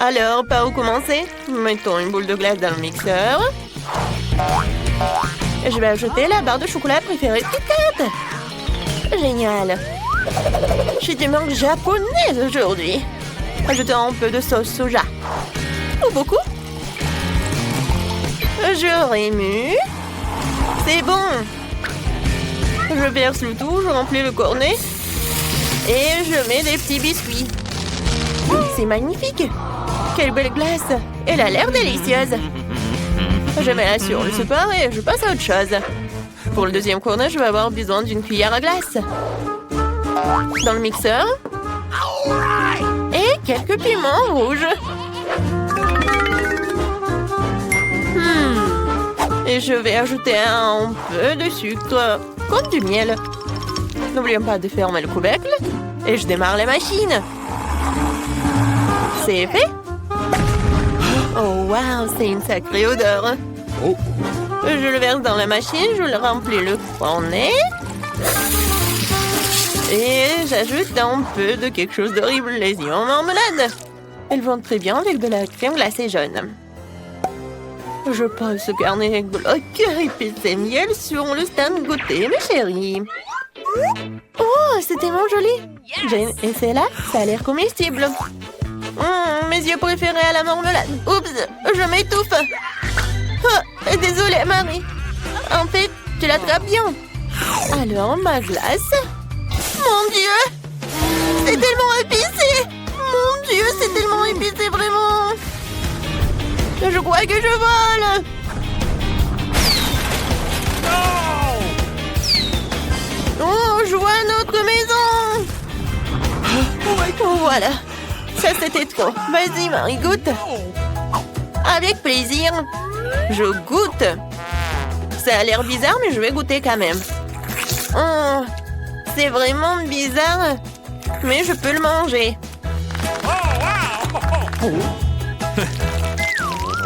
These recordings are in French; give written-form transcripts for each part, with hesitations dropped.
Alors, par où commencer? Mettons une boule de glace dans le mixeur. Je vais ajouter la barre de chocolat préférée de Kit Kat. Génial. Je suis d'humeur japonaise aujourd'hui. Ajoutons un peu de sauce soja. Ou beaucoup. Je remue. C'est bon. Je verse le tout, je remplis le cornet. Et je mets des petits biscuits. C'est magnifique. Quelle belle glace. Elle a l'air délicieuse. Je mets la sur le support et je passe à autre chose. Pour le deuxième cornet, je vais avoir besoin d'une cuillère à glace. Dans le mixeur. Et quelques piments rouges. Et je vais ajouter un peu de sucre, comme du miel. N'oublions pas de fermer le couvercle. Et je démarre la machine. C'est fait. Oh, wow, c'est une sacrée odeur. Oh. Je le verse dans la machine, je le remplis le cornet. Et j'ajoute un peu de quelque chose d'horrible, les yeux en marmelade. Elles vont très bien avec de la crème glacée jaune. Je pose ce carnet glauque épicé miel sur le stand goûter, mes chéris. Oh, c'est tellement joli. Jane, et c'est là, ça a l'air comestible. Mes yeux préférés à la marmelade. Oups, je m'étouffe. Oh, désolée, Marie. En fait, tu l'attrapes bien. Alors, ma glace. Mon Dieu, c'est tellement épicé. Mon Dieu, c'est tellement épicé, vraiment. Je crois que je vole. Oh, je vois notre maison. Oh, voilà. Ça, c'était trop. Vas-y, Marie, goûte. Avec plaisir. Je goûte. Ça a l'air bizarre, mais je vais goûter quand même. Oh, c'est vraiment bizarre, mais je peux le manger.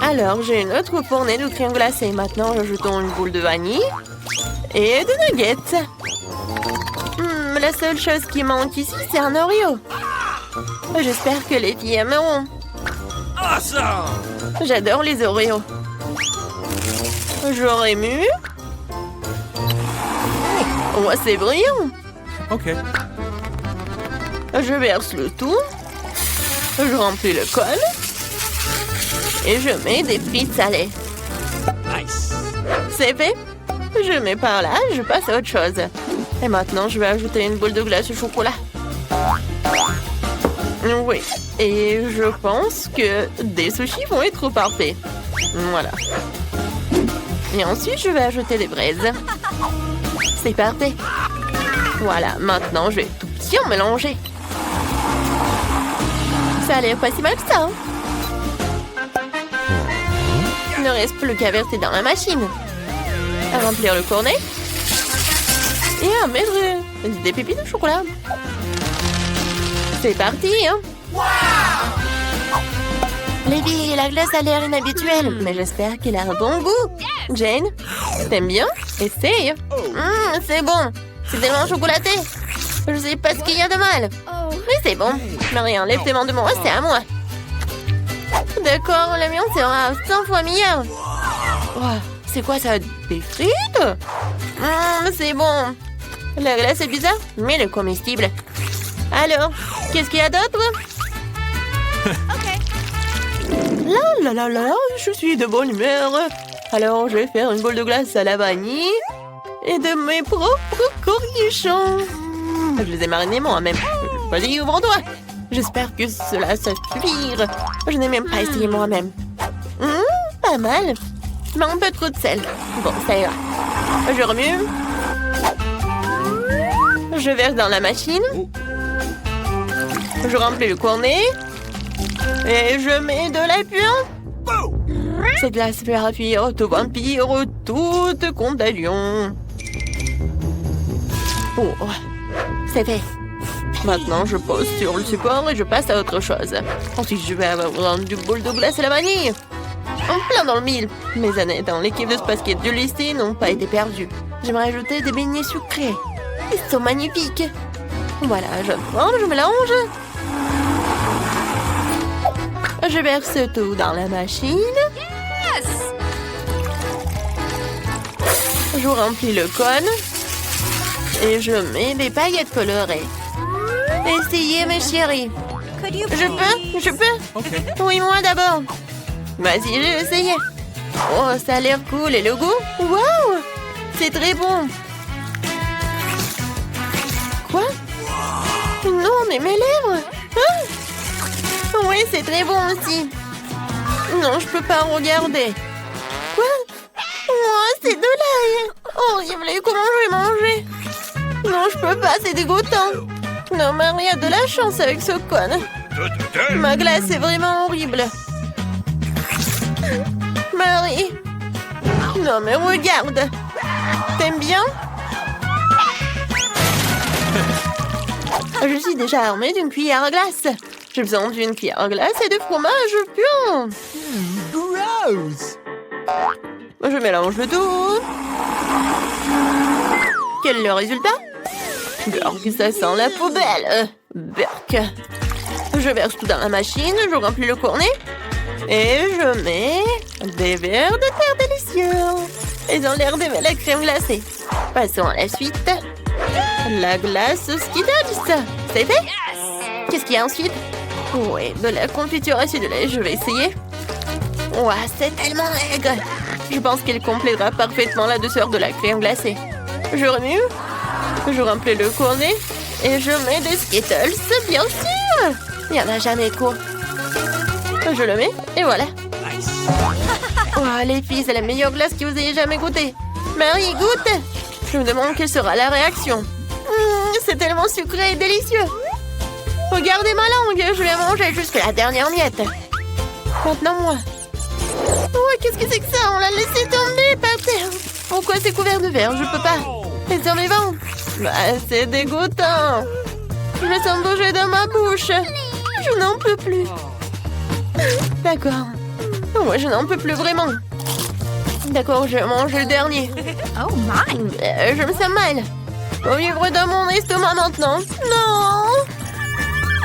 Alors, j'ai une autre fournée de crème glacée. Maintenant, ajoutons une boule de vanille et de nuggets. La seule chose qui manque ici, c'est un Oreo. J'espère que les filles aimeront. J'adore les Oreos. Je remue. Oh, c'est brillant. Ok. Je verse le tout. Je remplis le col. Et je mets des frites salées. Nice. C'est fait. Je mets par là, je passe à autre chose. Et maintenant, je vais ajouter une boule de glace au chocolat. Oui. Et je pense que des sushis vont être parfaits. Voilà. Et ensuite, je vais ajouter des braises. C'est parfait. Voilà, maintenant, je vais tout bien mélanger. Ça a l'air pas si mal que ça. Hein? Il ne reste plus qu'à verser dans la machine. À remplir le cornet. Et à mettre des pépites de chocolat. C'est parti, hein? Les filles, la glace a l'air inhabituelle, mais j'espère qu'elle a un bon goût. Jane, t'aimes bien? Essaye. C'est bon. C'est tellement chocolaté. Je sais pas ce qu'il y a de mal. Mais c'est bon. Marie, enlève tes mains de moi, c'est à moi. D'accord, le mien sera 100 fois meilleur. Wow, c'est quoi ça? Des frites? C'est bon. La glace est bizarre, mais elle est comestible. Alors, qu'est-ce qu'il y a d'autre? Là, là, là, là, je suis de bonne humeur. Alors, je vais faire une boule de glace à la vanille et de mes propres cornichons. Je les ai marinés moi-même. Vas-y, ouvre-toi. J'espère que cela suffira. Je n'ai même pas essayé moi-même. Pas mal. Mais un peu trop de sel. Bon, ça ira. Je remue. Je verse dans la machine. Je remplis le cornet. Et je mets de la puant. Cette glace fera fuir tout vampire, toute contagion. Oh, c'est fait. Maintenant, je pose sur le support et je passe à autre chose. Ensuite, je vais avoir du boule de glace à la vanille. En plein dans le mille. Mes années dans l'équipe de basket du lycée n'ont pas été perdues. J'aimerais ajouter des beignets sucrés. Ils sont magnifiques. Voilà, je forme, je mélange. Je verse tout dans la machine. Je remplis le cône. Et je mets des paillettes colorées. Essayez, mes chéris. Je peux? Oui, moi d'abord. Vas-y, je vais essayer. Oh, ça a l'air cool. Et le goût? Waouh! C'est très bon. Quoi? Non, mais mes lèvres! Ah! Oui, c'est très bon aussi. Non, je peux pas regarder. Quoi? Oh, c'est de l'ail. Horrible. Et comment je vais manger? Non, je peux pas, c'est dégoûtant. Non, Marie a de la chance avec ce cône. Ma glace est vraiment horrible. Marie. Non, mais regarde. T'aimes bien? Je suis déjà armée d'une cuillère à glace. J'ai besoin d'une cuillère à glace et de fromage pur. Gross! Je mélange le tout. Quel est le résultat? Burk, ça sent la poubelle. Burk. Je verse tout dans la machine, je remplis le cornet. Et je mets des verres de terre délicieux. Ils ont l'air d'aimer la crème glacée. Passons à la suite. La glace Skittles. C'est fait? Qu'est-ce qu'il y a ensuite? Oui, de la confiture acidulée. Je vais essayer. Ouah, c'est tellement aigre. Je pense qu'il complétera parfaitement la douceur de la crème glacée. Je remue. Je remplis le cornet. Et je mets des Skittles, bien sûr. Il n'y en a jamais trop. Je le mets et voilà. Oh, les filles, c'est la meilleure glace que vous ayez jamais goûtée. Marie, goûte. Je me demande quelle sera la réaction. C'est tellement sucré et délicieux. Regardez ma langue, je vais manger jusqu'à la dernière miette. Maintenant, moi. Oh, qu'est-ce que c'est que ça? On l'a laissé tomber par terre. Pourquoi c'est couvert de verre? Je peux pas. Les survivants. Bah, c'est dégoûtant. Je me sens bouger dans ma bouche. Je n'en peux plus. D'accord. Moi, je n'en peux plus vraiment. D'accord, je mange le dernier. Oh my! Je me sens mal. Faut vivre dans mon estomac maintenant. Non!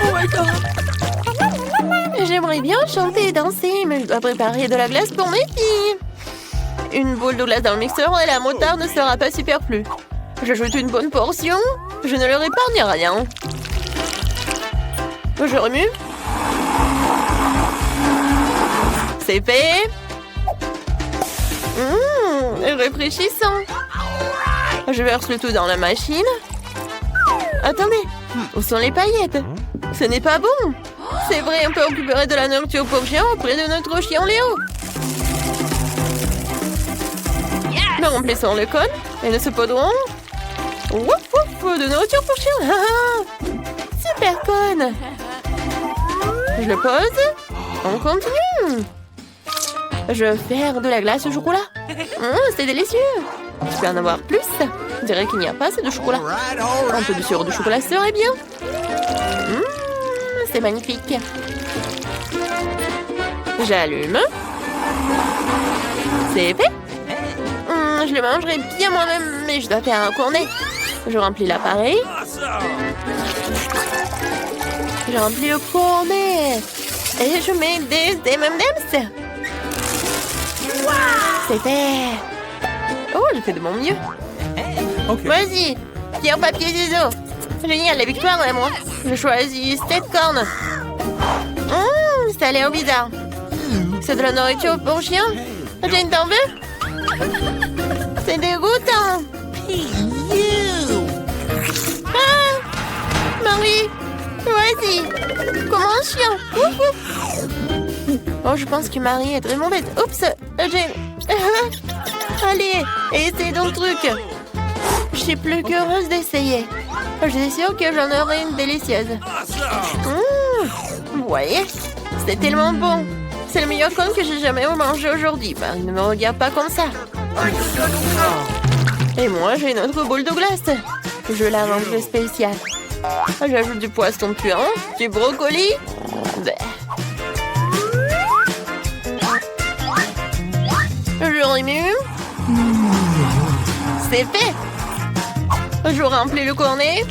Oh my God! J'aimerais bien chanter et danser, mais je dois préparer de la glace pour mes filles. Une boule de glace dans le mixeur et la moutarde ne sera pas superflue. J'ajoute une bonne portion. Je ne leur épargne rien. Je remue. C'est fait. Rafraîchissant. Je verse le tout dans la machine. Attendez, où sont les paillettes? Ce n'est pas bon. C'est vrai, on peut récupérer de la nourriture pour chien auprès de notre chien Léo. Nous remplissons le cône et nous saupoudrons. Wouf wouf, de nourriture pour chien. Super cône. Je le pose. On continue. Je vais faire de la glace au chocolat. C'est délicieux. Je peux en avoir plus. Je dirais qu'il n'y a pas assez de chocolat. Un peu de sirop de chocolat serait bien. C'est magnifique. J'allume. C'est fait. Je le mangerai bien moi-même, mais je dois faire un cornet. Je remplis l'appareil. Je remplis le cornet. Et je mets des M&M's. C'est fait. Oh, j'ai fait de mon mieux. Vas-y, pierre, papier, ciseaux. Génial, la victoire est moi. Je choisis cette corne. Ça a l'air bizarre. C'est de la nourriture pour chien. Jane, t'en veux? C'est dégoûtant. Marie, vas-y. Comme un chien. Ouf, ouf. Oh, je pense que Marie est très mauvaise. Oups, Jane. Allez, essaye ton truc. Je suis plus qu'heureuse d'essayer. Je suis sûre que j'en aurai une délicieuse. Vous voyez, c'est tellement bon. C'est le meilleur cône que j'ai jamais mangé aujourd'hui. Marie ne me regarde pas comme ça. Et moi, j'ai une autre boule de glace. Je la range spéciale. J'ajoute du poisson puant, du brocoli. Je remue. C'est fait. Je remplis le cornet.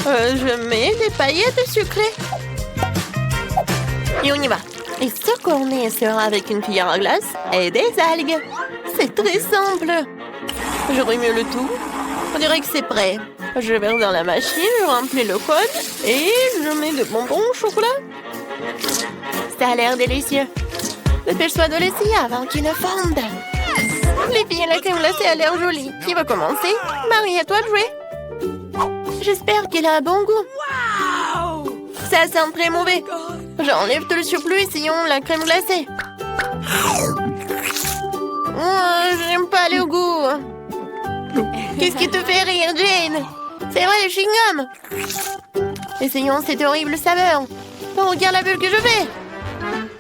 Je mets des paillettes sucrées. Et on y va. Et ce cornet sera avec une cuillère à glace et des algues. C'est très simple. Je remue le tout. On dirait que c'est prêt. Je verse dans la machine, je remplis le code et je mets de bonbons au chocolat. Ça a l'air délicieux. Dépêche-toi de l'essayer avant qu'il ne fonde. Les filles, la crème glacée a l'air jolie. Qui va commencer? Marie, à toi de jouer. J'espère qu'il a un bon goût. Ça sent très mauvais. J'enlève tout le surplus, essayons la crème glacée. Je n'aime pas le goût. Qu'est-ce qui te fait rire, Jane? C'est vrai, le chewing-gum. Essayons cette horrible saveur. Oh, regarde la bulle que je fais.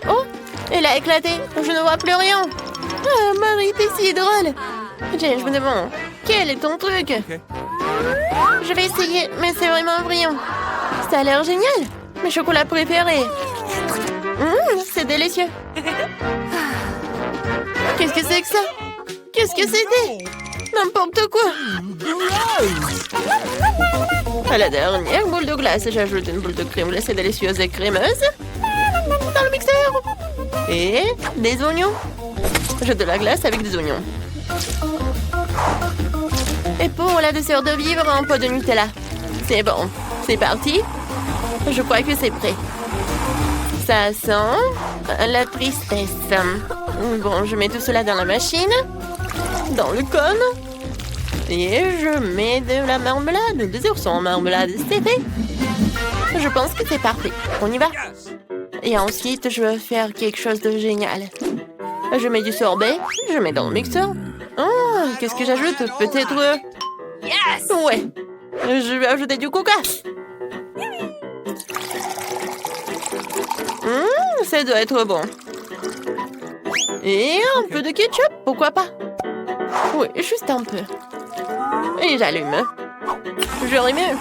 Oh, elle a éclaté. Je ne vois plus rien. Ah, Marie, t'es si drôle. Jane, je me demande, quel est ton truc? Je vais essayer, mais c'est vraiment brillant. Ça a l'air génial. Mes chocolats préférés. C'est délicieux. Qu'est-ce que c'est que ça? Qu'est-ce que c'était? N'importe quoi. À la dernière boule de glace, j'ajoute une boule de crème glacée délicieuse et crémeuse. Dans le mixeur. Et des oignons. Je de la glace avec des oignons. Et pour la dessert de vivre, un pot de Nutella. C'est bon. C'est parti. Je crois que c'est prêt. Ça sent la tristesse. Bon, je mets tout cela dans la machine. Dans le cône. Et je mets de la marmelade. Des oursons en marmelade, c'est fait. Je pense que c'est parfait. On y va. Et ensuite, je vais faire quelque chose de génial. Je mets du sorbet. Je mets dans le mixeur. Oh, qu'est-ce que j'ajoute? Peut-être... Ouais. Je vais ajouter du coca. Ça doit être bon. Et un peu de ketchup, pourquoi pas? Oui, juste un peu. Et j'allume. Je remue.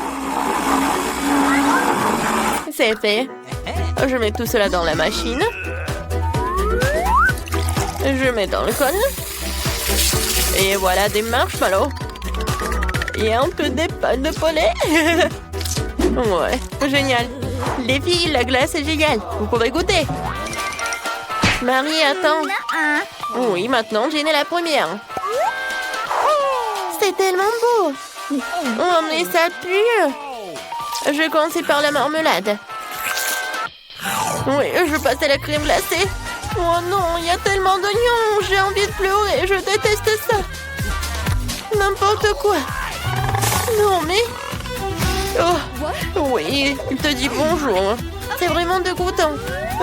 C'est fait. Je mets tout cela dans la machine. Je mets dans le cône. Et voilà des marshmallows. Et un peu des pâtes de poulet. Ouais, génial. Les filles, la glace est géniale. Vous pouvez goûter. Marie, attends. Oui, maintenant, Jane est la première. C'est tellement beau. Oh, mais ça pue. Je vais commencer par la marmelade. Oui, je passe à la crème glacée. Oh non, il y a tellement d'oignons. J'ai envie de pleurer. Je déteste ça. N'importe quoi. Non, mais... Oh, oui, il te dit bonjour. C'est vraiment dégoûtant.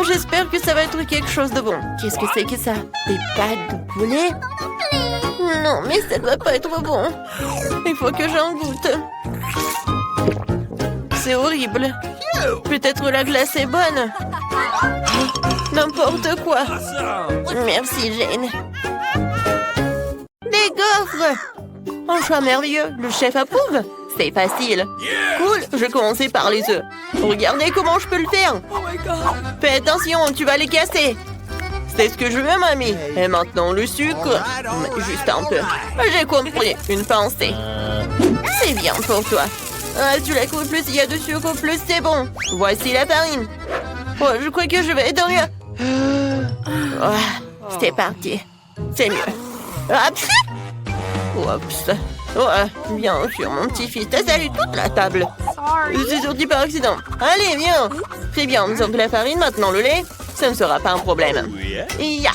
J'espère que ça va être quelque chose de bon. Qu'est-ce que c'est que ça? Des pâtes de poulet? Non, mais ça doit pas être bon. Il faut que j'en goûte. C'est horrible. Peut-être la glace est bonne. N'importe quoi. Merci, Jane. Des gaufres! Un choix merveilleux. Le chef approuve. C'est facile. Cool, je vais commencer par les œufs. Regardez comment je peux le faire. Fais attention, tu vas les casser. C'est ce que je veux, mamie. Et maintenant, le sucre. Mais juste un peu. J'ai compris. Une pensée. C'est bien pour toi. Ah, tu la coupes, plus il y a de sucre, plus c'est bon. Voici la farine. Oh, je crois que je vais être mieux. Oh, c'est parti. C'est mieux. Hop. Oups. Ouais, bien sûr, mon petit-fils t'a salué toute la table. C'est sorti par accident. Allez, viens. Très bien, nous avons de la farine, maintenant le lait. Ça ne sera pas un problème. Ya.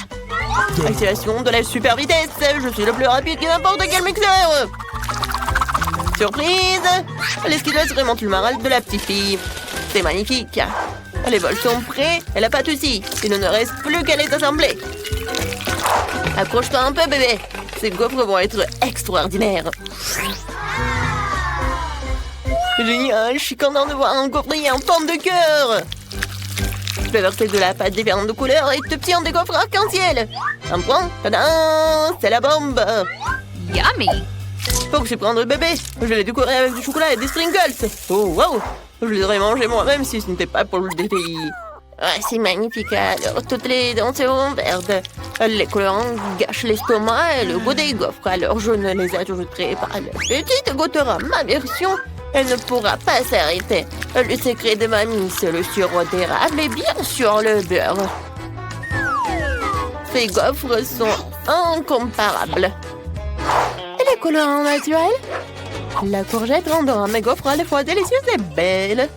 Activation de la super vitesse. Je suis le plus rapide que n'importe quel mixeur. Surprise. L'esquiveuse remonte le moral de la petite fille. C'est magnifique. Les bols sont prêts et la pâte aussi. Il ne reste plus qu'à les assembler. Accroche-toi un peu, bébé. Ces gaufres vont être extraordinaires. Génial, je suis content de voir un gaufrier en forme de cœur. Je vais verser de la pâte différentes de couleurs et te petit en des gaufres arc-en-ciel. Un point, tadam, c'est la bombe. Yummy! Faut que je prenne le bébé. Je vais les décorer avec du chocolat et des sprinkles. Oh, wow. Je les aurais mangés moi-même si ce n'était pas pour le défi. Ah, c'est magnifique. Alors, toutes les dents seront vertes. Les colorants gâchent l'estomac et le goût des gaufres. Alors, je ne les ajouterai pas. La petite goûtera ma version. Elle ne pourra pas s'arrêter. Le secret de mamie, c'est le sirop d'érable et bien sûr le beurre. Ces gaufres sont incomparables. Et les colorants naturels? La courgette rendant mes gaufres à la fois délicieuses et belles.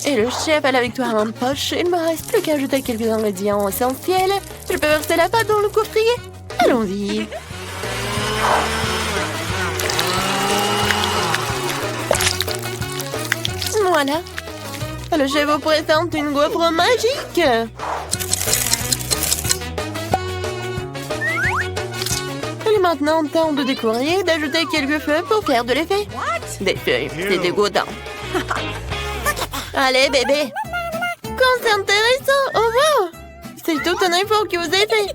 Et le chef a la victoire en poche. Il ne me reste plus qu'à ajouter quelques ingrédients essentiels. Je peux verser la pâte dans le coffrier. Allons-y. Voilà. Le chef vous présente une gaufre magique. Il est maintenant temps de décorer et d'ajouter quelques feuilles pour faire de l'effet. Des feuilles, c'est dégoûtant. Allez, bébé. Quand c'est intéressant. Oh wow. C'est tout un effort que vous avez fait.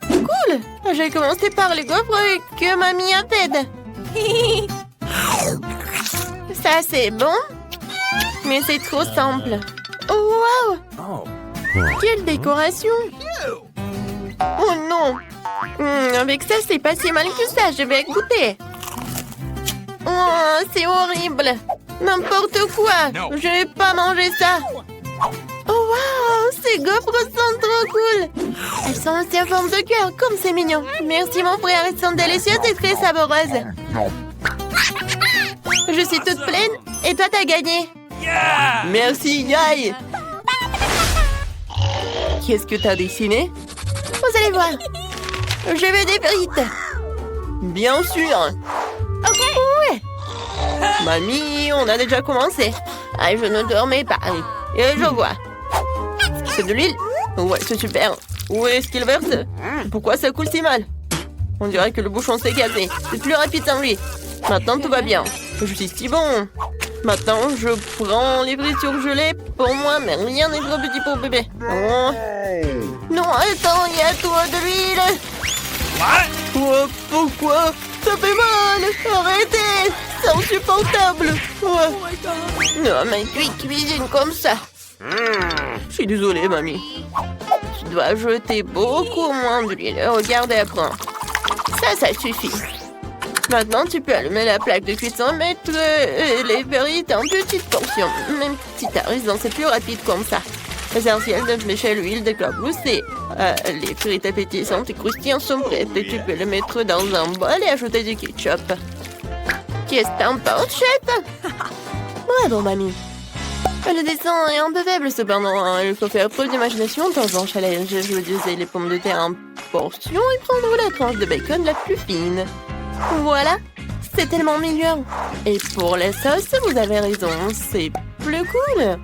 Cool. J'ai commencé par les gaufres que mamie a faites. Ça, c'est bon. Mais c'est trop simple. Oh, wow! Quelle décoration! Oh non! Avec ça, c'est pas si mal que ça. Je vais goûter. Oh, c'est horrible! N'importe quoi! Je vais pas manger ça! Oh, wow! Ces gaufres sont trop cool! Elles sont aussi en forme de cœur, comme c'est mignon! Merci, mon frère. Elles sont délicieuses et très savoreuses. Je suis toute pleine et toi, t'as gagné. Yeah! Merci, Yay! Qu'est-ce que t'as dessiné? Vous allez voir. Je veux des frites. Bien sûr. Ok. Ouais. Mamie, on a déjà commencé. Ah, je ne dormais pas. Et je vois. C'est de l'huile? Ouais, c'est super. Où est-ce qu'il verse? Pourquoi ça coule si mal? On dirait que le bouchon s'est cassé. C'est plus rapide sans lui. Maintenant, tout va bien. Je suis si bon. Maintenant, je prends les frites surgelées pour moi, mais rien n'est trop petit pour bébé. Oh. Non, attends, il y a trop de l'huile. Oh, pourquoi? Ça fait mal. Arrêtez. C'est insupportable. Oh. Non, mais tu cuisines comme ça. Je suis désolée, mamie. Tu dois jeter beaucoup moins d'huile. Regarde et apprends. Ça suffit. Maintenant, tu peux allumer la plaque de cuisson, mettre les frites en petites portions. Même si t'as raison, c'est plus rapide comme ça. Essentiel de flécher l'huile d'éclaboussée. Les frites appétissantes et croustillantes sont prêtes et tu peux les mettre dans un bol et ajouter du ketchup. Qu'est-ce que t'en penses, chef? Bravo, mamie. Le dessin est un peu faible cependant. Il faut faire preuve d'imagination dans un challenge. Je vais utiliser les pommes de terre en portions et prendre la tranche de bacon la plus fine. Voilà, c'est tellement mignon. Et pour les sauces, vous avez raison, c'est plus cool.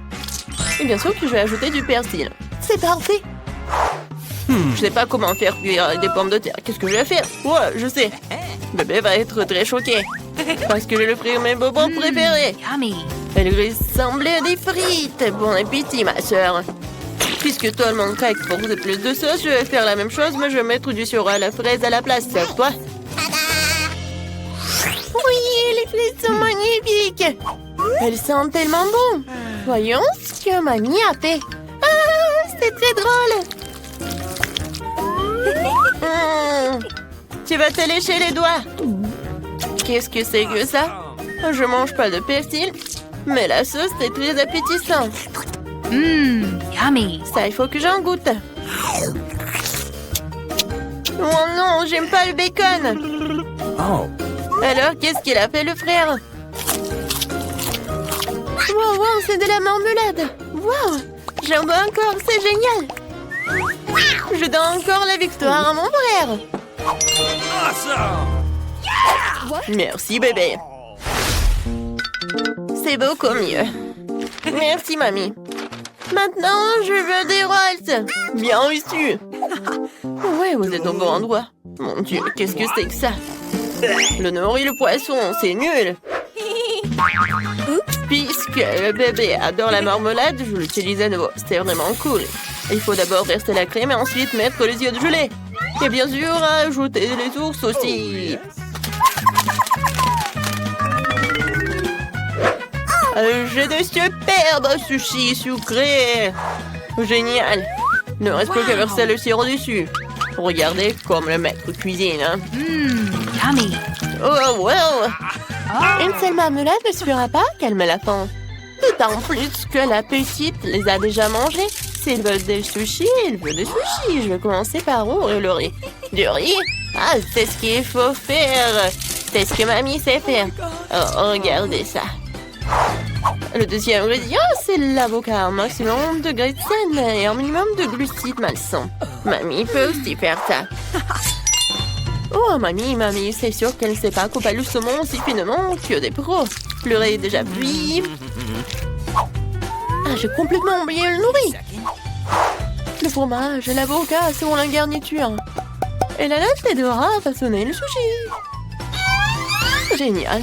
Et bien sûr que je vais ajouter du persil. C'est parfait. Je sais pas comment faire cuire des pommes de terre. Qu'est-ce que je vais faire? Ouais, je sais. Bébé va être très choqué. Parce que je vais lui offrir mes bonbons préférés. Elles ressemblent à des frites. Bon appétit, ma soeur. Puisque tout le monde craque pour plus de sauce, je vais faire la même chose, mais je vais mettre du sirop à la fraise à la place. Toi? Oui, les frites sont magnifiques. Elles sentent tellement bon. Voyons ce que mamie a fait. Ah, c'est très drôle. Tu vas te lécher les doigts. Qu'est-ce que c'est que ça? Je mange pas de persil, mais la sauce est très appétissante. Yummy. Ça, il faut que j'en goûte. Oh non, j'aime pas le bacon. Oh. Alors, qu'est-ce qu'il a fait, le frère? Wow, c'est de la marmelade. Wow, j'en veux encore, c'est génial. Je donne encore la victoire à mon frère. Awesome! Merci, bébé. C'est beaucoup mieux. Merci, mamie. Maintenant, je veux des rolls. Bien reçu. Ouais, vous êtes au bon endroit. Mon Dieu, qu'est-ce que c'est que ça? Le nord et le poisson, c'est nul. Puisque le bébé adore la marmelade, je l'utilise à nouveau. C'est vraiment cool. Il faut d'abord verser la crème et ensuite mettre les yeux de gelée. Et bien sûr, ajouter les ours aussi. J'ai de superbes sushis sucrés. Génial. Il ne reste plus qu'à verser le sirop dessus. Regardez comme le maître cuisine. Hein. Yummy. Oh, wow. Une seule marmelade ne suffira pas à calmer la faim. D'autant plus que la petite les a déjà mangés. s'ils veulent des sushis, ils veulent des sushis. Je vais commencer par ouvrir le riz. Du riz? Ah, c'est ce qu'il faut faire. C'est ce que mamie sait faire. Oh, regardez ça. Le deuxième ingrédient, c'est l'avocat. Un maximum de graisse saine et un minimum de glucides malsains. Mamie peut aussi faire ça. Oh, mamie, c'est sûr qu'elle ne sait pas couper le saumon aussi finement que des pros. Le riz est déjà cuit. Ah, j'ai complètement oublié le nourri. Le fromage et l'avocat seront la garniture. Et la latte devra façonner le sushi. Génial.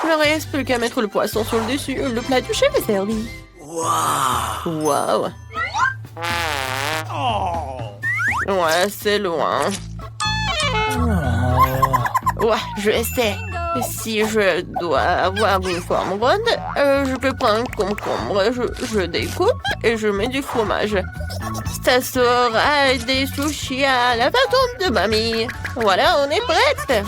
Il ne reste plus qu'à mettre le poisson sur le dessus. Le plat du chef est servi. Wow. Ouais, c'est loin. Ouais, je sais. Si je dois avoir une forme ronde, je peux prendre un concombre. Je découpe et je mets du fromage. Ça sera des sushis à la façon de mamie. Voilà, on est prête.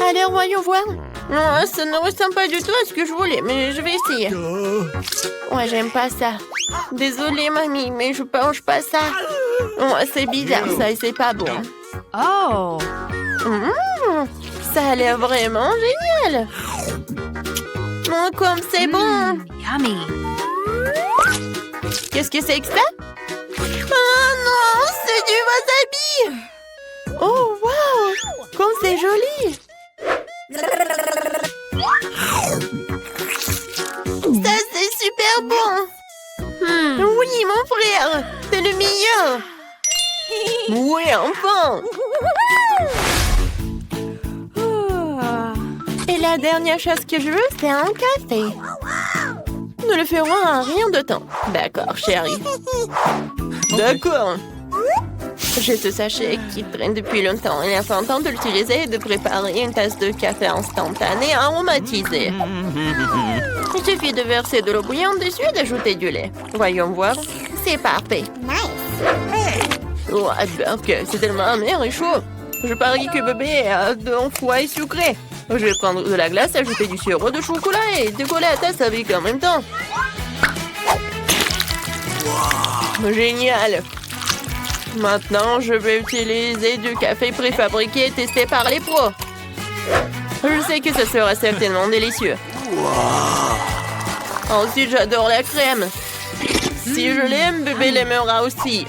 Allez, voyons voir. Non, ça ne ressemble pas du tout à ce que je voulais, mais je vais essayer. Ouais, j'aime pas ça. Désolée, mamie, mais je mange pas ça. Ouais, c'est bizarre, ça, et c'est pas bon. Oh. Ça a l'air vraiment génial. Oh, comme c'est bon. Yummy. Qu'est-ce que c'est que ça? Oh non, c'est du wasabi. Oh, wow. Comme c'est joli. Ça, c'est super bon. Oui, mon frère, c'est le meilleur. Oui, enfin. Et la dernière chose que je veux, c'est un café. Nous le ferons en rien de temps. D'accord, chérie. D'accord. J'ai ce sachet qui traîne depuis longtemps. Il est enfin temps de l'utiliser et de préparer une tasse de café instantané aromatisé. Il suffit de verser de l'eau bouillante dessus et d'ajouter du lait. Voyons voir. C'est parfait. Oh, c'est tellement amer et chaud. Je parie que bébé a un foie sucré. Je vais prendre de la glace, ajouter du sirop de chocolat et décoller la tasse avec en même temps. Génial! Maintenant, je vais utiliser du café préfabriqué testé par les pros. Je sais que ce sera certainement délicieux. Ensuite, j'adore la crème. Si je l'aime, bébé l'aimera aussi.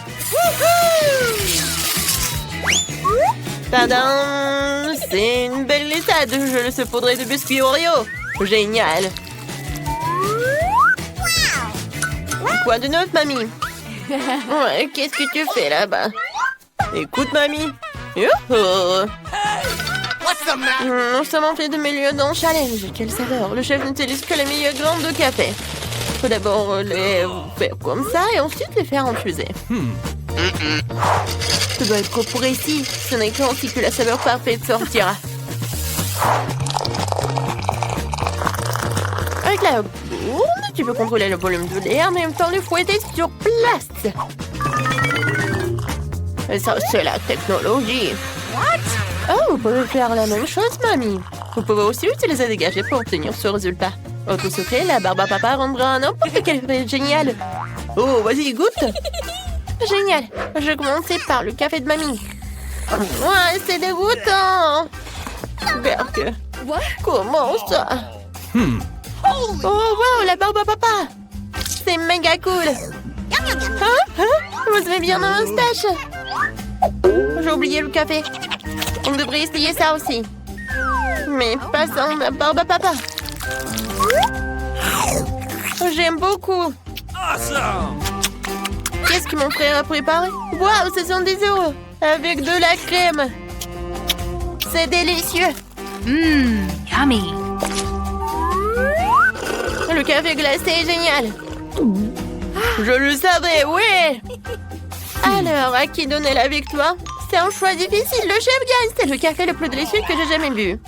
Tadam! C'est une belle lissade. Je le saupoudrai de biscuits Oreo. Génial! Quoi de neuf, mamie? Ouais, qu'est-ce que tu fais là-bas? Écoute, mamie. Youhou! Nous sommes en fait de milieu dans le challenge. Quelle saveur! Le chef n'utilise que les meilleures graines de café. Faut d'abord les faire comme ça et ensuite les faire infuser. Ça doit être trop précis. Ce n'est qu'ainsi que la saveur parfaite sortira. Avec la bourne, tu peux contrôler le volume de l'air, mais en même temps le fouetter sur place. Et ça, c'est la technologie. Oh, vous pouvez faire la même chose, mamie. Vous pouvez aussi utiliser des gadgets pour obtenir ce résultat. Autre secret, la barbe à papa rendra n'importe quel fait génial. Oh, vas-y, goûte. Génial. Je vais commencer par le café de mamie. Ouais, c'est dégoûtant. Berk. Comment ça? Oh, wow, la barbe à papa. C'est méga cool. Hein? Vous avez bien un moustache. J'ai oublié le café. On devrait essayer ça aussi. Mais pas sans la barbe à papa. J'aime beaucoup. Awesome! Qu'est-ce que mon frère a préparé? Waouh, ce sont des œufs avec de la crème. C'est délicieux. Yummy. Le café glacé est génial. Je le savais, oui. Alors, à qui donner la victoire? C'est un choix difficile. Le chef gagne. C'est le café le plus délicieux que j'ai jamais bu.